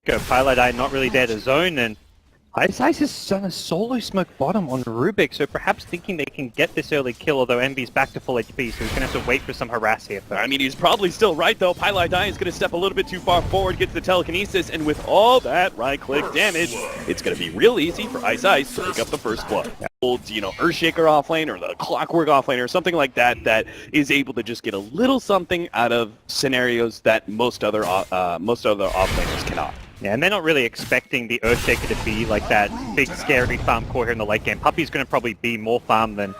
Pilot Eye not really there to zone, and Ice has done a solo smoke bottom on Rubik, so perhaps thinking they can get this early kill, although Envy's back to full HP, so he's going to have to wait for some harass here first. I mean, he's probably still right, though. Pilot Eye is going to step a little bit too far forward, get to the telekinesis, and with all that right-click damage, it's going to be real easy for Ice to pick up the first blood. Old, Earthshaker offlane or the Clockwork offlane or something like that that is able to just get a little something out of scenarios that most other offlaners cannot. Yeah, and they're not really expecting the Earthshaker to be like that big scary farm core here in the late game. Puppey's going to probably be more farm than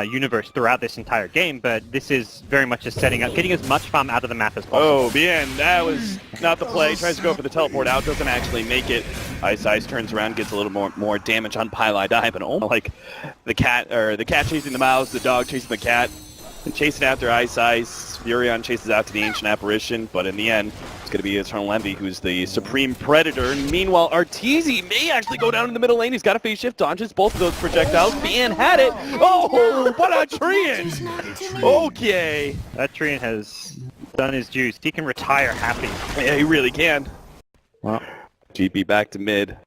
Universe throughout this entire game, but this is very much just setting up, getting as much farm out of the map as possible. Oh, bien, that was not the play. Tries to go for the teleport out, doesn't actually make it. Ice turns around, gets a little more damage on Pilot Eye, but almost like the cat chasing the mouse, the dog chasing the cat, and chasing after Ice. Furion chases after the Ancient Apparition, but in the end, it's going to be Eternal Envy who's the Supreme Predator. And meanwhile, Arteezy may actually go down in the middle lane. He's got a phase shift, dodges both of those projectiles. Bien had it. Oh, what a Treant! Okay. That Treant has done his juice. He can retire happy. Yeah, he really can. Well, GP back to mid,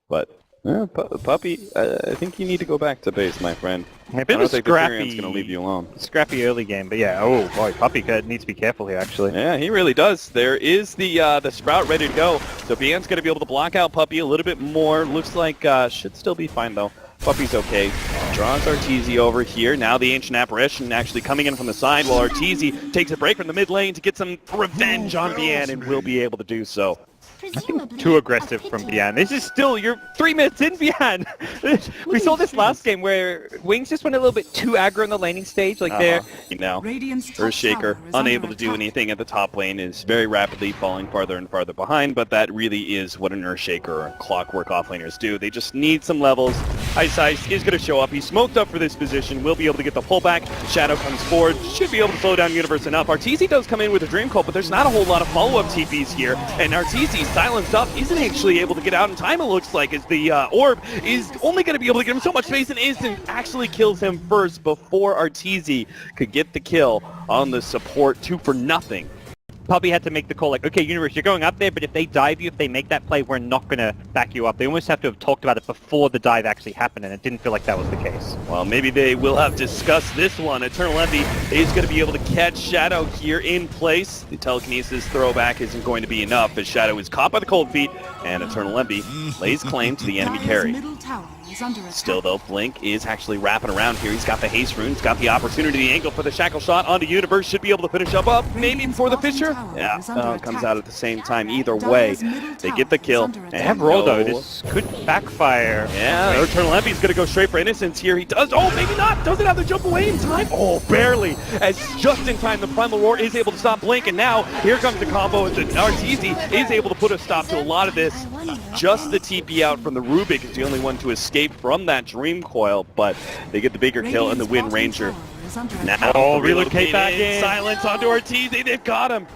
but Puppey, I think you need to go back to base, my friend. A bit of scrappy. Going to leave you alone. Scrappy early game, but yeah. Oh boy, Puppey needs to be careful here. Actually. Yeah, he really does. There is the Sprout ready to go, so Bian's going to be able to block out Puppey a little bit more. Looks like should still be fine though. Puppey's okay. Draws Arteezy over here. Now the Ancient Apparition actually coming in from the side while Arteezy takes a break from the mid lane to get some revenge on Bian and will be able to do so. I think too aggressive from Bian. This is still, you're 3 minutes in, Bian. We saw this last game where Wings just went a little bit too aggro in the laning stage. Like Earthshaker, unable to do anything at the top lane, is very rapidly falling farther and farther behind, but that really is what an Earthshaker or Clockwork offlaners do. They just need some levels. Ice is going to show up. He's smoked up for this position. Will be able to get the pullback. Shadow comes forward. Should be able to slow down Universe enough. Arteezy does come in with a Dream Coil, but there's not a whole lot of follow-up TPs here, and Arteezy silenced up, isn't actually able to get out in time, it looks like, as the orb is only going to be able to give him so much space, and Instant actually kills him first before Arteezy could get the kill on the support. 2 for nothing. Puppey had to make the call like, okay, Universe, you're going up there, but if they dive you, if they make that play, we're not going to back you up. They almost have to have talked about it before the dive actually happened, and it didn't feel like that was the case. Well, maybe they will have discussed this one. Eternal Envy is going to be able to catch Shadow here in place. The telekinesis throwback isn't going to be enough as Shadow is caught by the cold feet, and Eternal Envy lays claim to the enemy carry. Still though, Blink is actually wrapping around here. He's got the haste rune, he's got the opportunity, the angle for the shackle shot onto Universe, should be able to finish up, maybe before the Fisher? Yeah, comes out at the same time. Either way, they get the kill. They have roll though, this could backfire. Yeah, Eternal Envy's gonna go straight for Innocence here. He does, oh maybe not, doesn't have to jump away in time. Oh, barely, as just in time the Primal Roar is able to stop Blink, and now here comes the combo, and Arteezy is able to put a stop to a lot of this. Just the TP out from the Rubik is the only one to escape from that Dream Coil, but they get the bigger kill and the Wind Ranger. Now, relocate back in. Silence onto Arteezy, they've got him.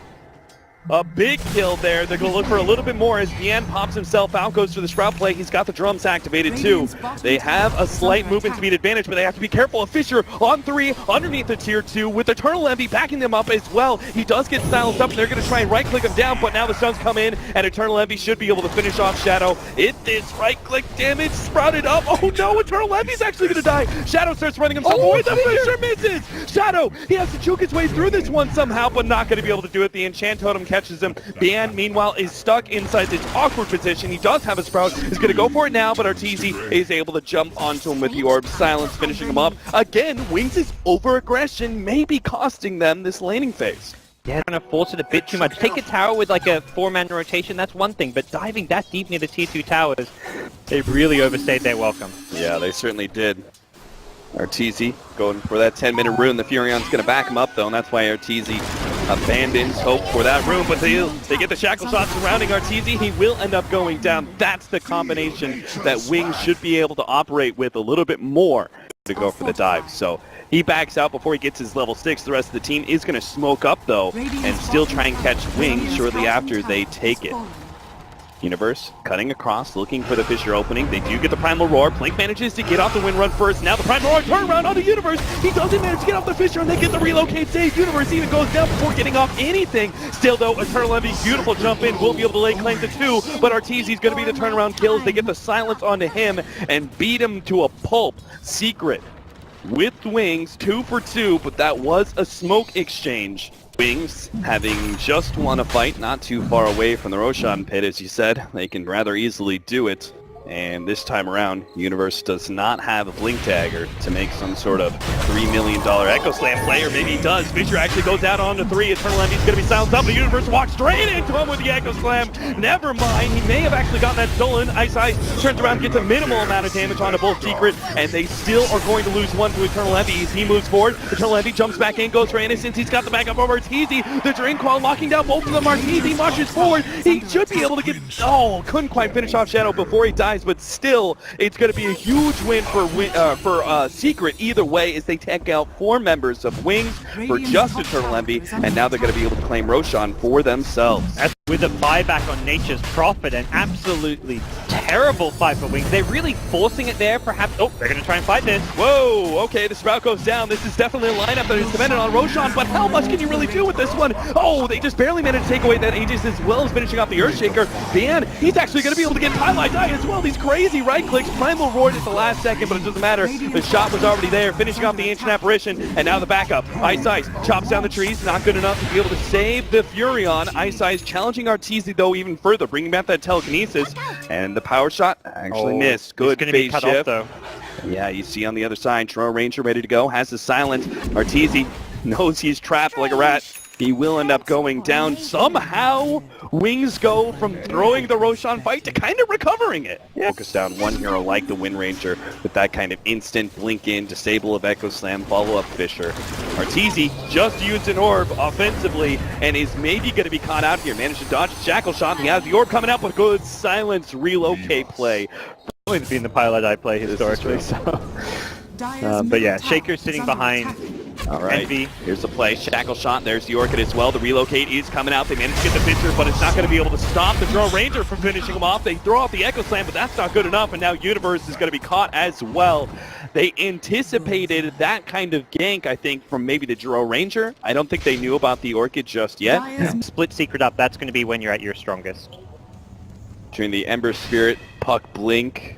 A big kill there. They're going to look for a little bit more as Bien pops himself out, goes for the Sprout play. He's got the drums activated too. They have a slight movement speed advantage, but they have to be careful. A Fisher on 3 underneath the tier 2 with Eternal Envy backing them up as well. He does get silenced up, and they're going to try and right-click him down, but now the stuns come in, and Eternal Envy should be able to finish off Shadow. This right-click damage sprouted up. Oh no, Eternal Envy's actually going to die. Shadow starts running himself away. The Fisher misses. Shadow, he has to juke his way through this one somehow, but not going to be able to do it. The Enchant Totem catches him. Bien, meanwhile, is stuck inside this awkward position. He does have a Sprout. He's going to go for it now, but Arteezy is able to jump onto him with the Orb. Silence finishing him up. Again, Wings' over-aggression may be costing them this laning phase. Yeah, trying to force it a bit too much. Take a tower with like a 4-man rotation, that's one thing, but diving that deep near the tier 2 towers, they've really overstayed their welcome. Yeah, they certainly did. Arteezy going for that 10-minute rune. The Furion's going to back him up, though, and that's why Arteezy abandons hope for that rune. But they get the shackle shot surrounding Arteezy. He will end up going down. That's the combination that Wings should be able to operate with a little bit more to go for the dive. So he backs out before he gets his level 6. The rest of the team is going to smoke up, though, and still try and catch Wings shortly after they take it. Universe cutting across, looking for the Fissure opening. They do get the Primal Roar. Blink manages to get off the win run first. Now the Primal Roar turnaround on the Universe. He doesn't manage to get off the Fissure, and they get the relocate save. Universe even goes down before getting off anything. Still though, Eternal Envy, beautiful jump in, will be able to lay claim to 2, but Arteezy's going to be the turnaround kills. They get the silence onto him and beat him to a pulp. Secret with Wings, 2 for 2, but that was a smoke exchange. Wings, having just won a fight not too far away from the Roshan pit, as you said, they can rather easily do it. And this time around, Universe does not have a Blink Dagger to make some sort of $3 million Echo Slam play, or maybe he does. Fissure actually goes out onto 3. Eternal Envy's going to be silenced up. The Universe walks straight into him with the Echo Slam. Never mind, he may have actually gotten that stolen. Ice turns around, gets a minimal amount of damage onto both Secret, and they still are going to lose 1 to Eternal Envy as he moves forward. Eternal Envy jumps back in, goes for Innocence. He's got the backup over Arteezy. The Drain Qual locking down both of them. Arteezy marches forward. He should be able to get... Oh, couldn't quite finish off Shadow before he dies, but still, it's going to be a huge win for Secret either way as they take out 4 members of Wings for just Eternal Envy, and now they're going to be able to claim Roshan for themselves. With a buyback on Nature's Prophet, an absolutely terrible fight for Wings. They're really forcing it there, perhaps. Oh, they're going to try and fight this. Whoa, okay, the Sprout goes down. This is definitely a lineup that is dependent on Roshan, but how much can you really do with this one? Oh, they just barely managed to take away that Aegis as well as finishing off the Earthshaker. Ban, he's actually going to be able to get Highlight Die as well. These crazy right clicks. Primal roared at the last second, but it doesn't matter. The shot was already there, finishing off the Ancient Apparition, and now the backup. Ice chops down the trees, not good enough to be able to save the Furion. Ice challenging Arteezy though even further, bringing back that telekinesis, and the power shot actually missed. Good phase shift. Though. Yeah, you see on the other side, Toronto Ranger ready to go, has the silence. Arteezy knows he's trapped like a rat. He will end up going down. Somehow, Wings go from throwing the Roshan fight to kind of recovering it. Focus down one hero like the Wind Ranger with that kind of instant blink in, disable of Echo Slam, follow up Fissure. Arteezy just used an orb offensively and is maybe going to be caught out here. Managed to dodge the Shackle Shot. He has the orb coming up with good silence relocate play. Always been the pilot I play historically. But yeah, Shaker sitting behind. All right, Envy. Here's the play. Shackle Shot. There's the Orchid as well. The relocate is coming out. They managed to get the Fissure, but it's not going to be able to stop the Drone Ranger from finishing him off. They throw out the Echo Slam, but that's not good enough, and now Universe is going to be caught as well. They anticipated that kind of gank, I think, from maybe the Drone Ranger. I don't think they knew about the Orchid just yet. Split Secret up. That's going to be when you're at your strongest. Between the Ember Spirit, Puck Blink,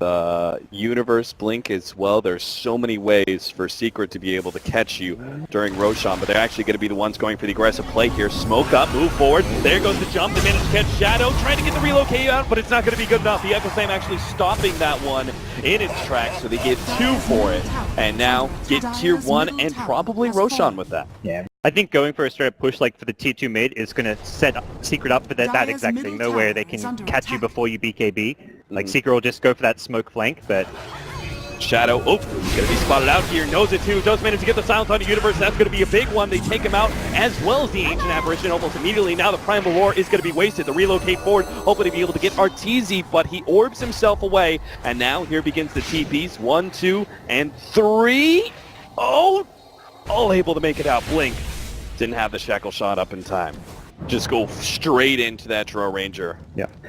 the Universe Blink as well. There's so many ways for Secret to be able to catch you during Roshan, but they're actually going to be the ones going for the aggressive play here. Smoke up, move forward. There goes the jump. They manage to catch Shadow, trying to get the relocate out, but it's not going to be good enough. The Echo Slam actually stopping that one in its tracks, so they get 2 for it, and now get tier 1 and probably Roshan with that. Yeah. I think going for a straight up push like for the tier 2 mid is going to set Secret up for that exact thing, though, where they can catch you before you BKB. Like, Secret will just go for that smoke flank, but... Shadow, he's going to be spotted out here, knows it too, does manage to get the silence on the Universe. That's going to be a big one. They take him out, as well as the Ancient Apparition almost immediately. Now the Primal Roar is going to be wasted. The relocate forward, hoping to be able to get Arteezy, but he orbs himself away, and now here begins the TPs. 1, 2, and 3. All able to make it out. Blink didn't have the Shackle Shot up in time. Just go straight into that Drone Ranger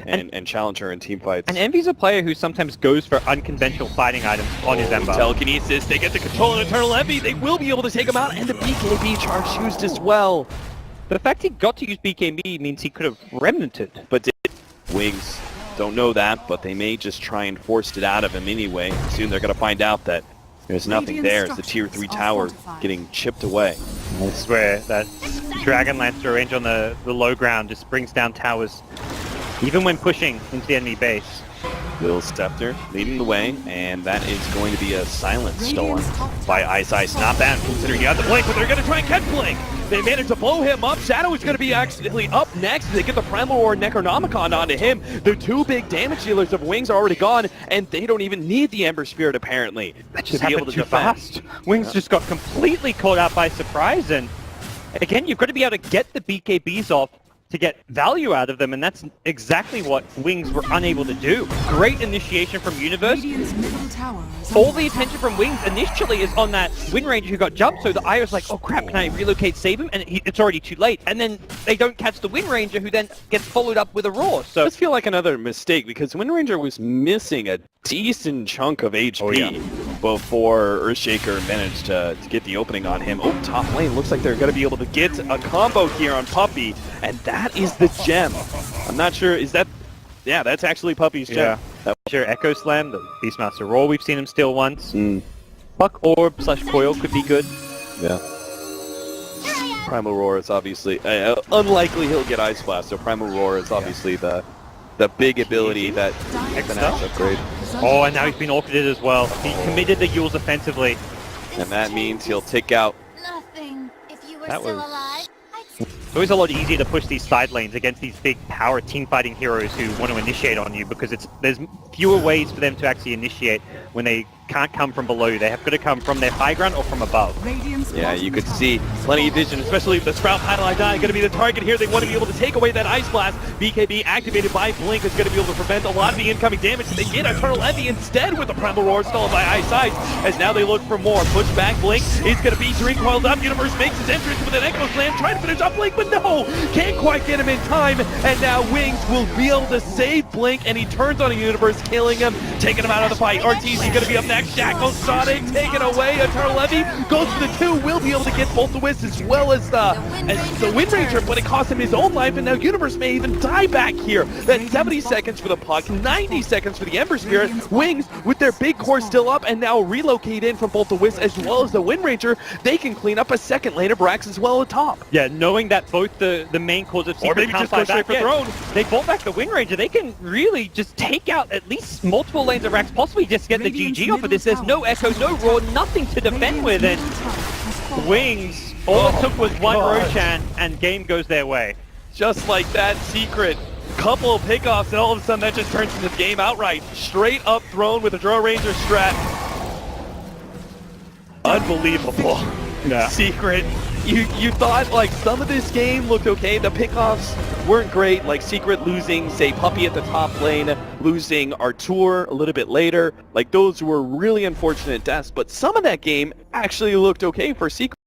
and challenge her in team fights. And Envy's a player who sometimes goes for unconventional fighting items on his Ember. Telekinesis, they get the control of Eternal Envy. They will be able to take him out, and the BKB charge used as well. The fact he got to use BKB means he could have remnanted. But Wings don't know that, but they may just try and force it out of him anyway. Soon they're going to find out that there's nothing there. It's the tier 3 tower getting chipped away. This is where that Dragon Lancer range on the low ground just brings down towers, even when pushing into the enemy base. Will Scepter leading the way, and that is going to be a silence stolen by Ice. Not bad considering he had the Blink, but they're going to try and catch Blink. They manage to blow him up. Shadow is going to be actually up next. They get the Primal or Necronomicon onto him. The 2 big damage dealers of Wings are already gone, and they don't even need the Ember Spirit apparently. That just happened too fast. Wings just got completely caught out by surprise, and again, you've got to be able to get the BKBs off to get value out of them, and that's exactly what Wings were unable to do. Great initiation from Universe. Radiant's middle tower is All under the attack. attention from Wings initially is on that Wind Ranger who got jumped, so the Io's like, oh crap, can I relocate, save him? And it's already too late. And then they don't catch the Wind Ranger, who then gets followed up with a Roar. It So does feel like another mistake because Wind Ranger was missing a decent chunk of HP before Earthshaker managed to get the opening on him. Oh, top lane looks like they're going to be able to get a combo here on Puppey, and that is the gem. I'm not sure, is that... Yeah, that's actually Puppey's gem. Sure, Echo Slam, the Beastmaster Roar, we've seen him steal once. Mm. Buck Orb / Coil could be good. Yeah. Primal Roar is obviously... unlikely he'll get Ice Blast, so Primal Roar is obviously the big ability that the next upgrade. Oh, and now he's been orchided as well. He committed the Yules offensively. And that means he'll take out... Nothing. If you were That still was- alive, I'd It's always a lot easier to push these side lanes against these big power team-fighting heroes who want to initiate on you, because there's fewer ways for them to actually initiate when they can't come from below you. They have got to come from their high ground or from above. Radiant's Yeah, bottom you could tower see is plenty of under vision, especially if the Sprout Paddle Die going to be the target here. They want to be able to take away that Ice Blast. BKB activated by Blink is going to be able to prevent a lot of the incoming damage. They get Eternal Levy instead with the Primal Roar stolen by Ice Ice, as now they look for more. Push back Blink is going to be recoiled up. Universe makes his entrance with an Echo Slam, trying to finish up Blink, but no! Can't quite get him in time, and now Wings will be able to save Blink, and he turns on a Universe, killing him, taking him out of the fight. RTC going to be up next. Shackle Sonic taken away. Eternal Levy goes for the 2, will be able to get both the Wisps as well as the Wind Ranger, but it cost him his own life, and now Universe may even die back here. That's 70 seconds for the puck, 90 seconds for the Ember Spirit. Wings, with their big core still up, and now relocate in from both the Wisp as well as the Wind Ranger, they can clean up a second lane of Brax as well at top. Yeah, knowing that both the main cause of Secret maybe can't just go fight straight back for yet, Throne. they bought back the Wind Ranger. They can really just take out at least multiple lanes of racks, possibly just get the Radiant's GG off of this. There's no Echo, no Roar, nothing to defend with, and Wings, all it took was one God. Roshan, and game goes their way. Just like that, Secret. Couple of pickoffs, and all of a sudden that just turns into the game outright. Straight up Throne with a Draw Ranger strat. Unbelievable. Yeah. Secret. You thought like some of this game looked okay. The pickoffs weren't great. Like Secret losing, say, Puppey at the top lane, losing Artur a little bit later. Like those were really unfortunate deaths. But some of that game actually looked okay for Secret.